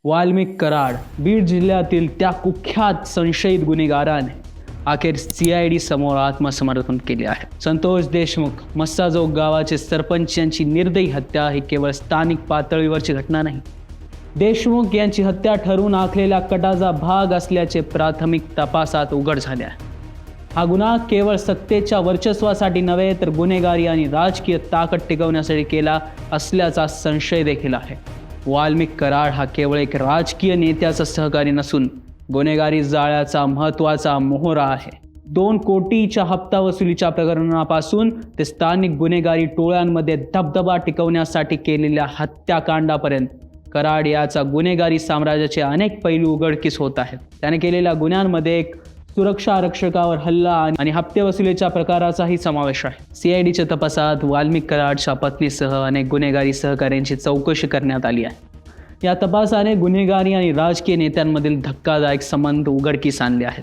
वाल्मिक कराड बीड जिल्ह्यातील त्या कुख्यात संशयित गुन्हेगाराने अखेर CID समोर आत्मसमर्पण केले आहे. संतोष देशमुख मस्साजोग गावाचे सरपंच यांची निर्दयी हत्या ही केवळ स्थानिक पातळीवरची घटना नाही. देशमुख यांची हत्या ठरवून आखलेल्या कटाचा भाग असल्याचे प्राथमिक तपासात उघड झाले आहे. हा गुन्हा केवळ सत्तेच्या वर्चस्वासाठी नव्हे तर गुन्हेगारी आणि राजकीय ताकद टिकवण्यासाठी केला असल्याचा संशय देखील आहे. वाल्मिक कराड हा केवळ एक राजकीय नेत्याचा सहकारी नसून गुन्हेगारी जाळ्याचा महत्त्वाचा मोहरा आहे. 2 कोटीच्या हप्ता वसुलीच्या प्रकरणापासून ते स्थानिक गुन्हेगारी टोळ्यांमध्ये दबदबा टिकवण्यासाठी केलेल्या हत्याकांडापर्यंत कराड याचा गुन्हेगारी साम्राज्याचे अनेक पैलू उघडकीस होत आहेत. त्याने केलेल्या गुन्ह्यांमध्ये एक सुरक्षा आरक्षकावर हल्ला आणि हप्ते वसुलीच्या प्रकाराचाही समावेश आहे. CIDच्या तपासात वाल्मिक कराडच्या पत्नीसह अनेक गुन्हेगारी सहकाऱ्यांची चौकशी करण्यात आली आहे. या तपासाने गुन्हेगारी आणि राजकीय नेत्यांमधील धक्कादायक संबंध उघडकीस आणले आहेत.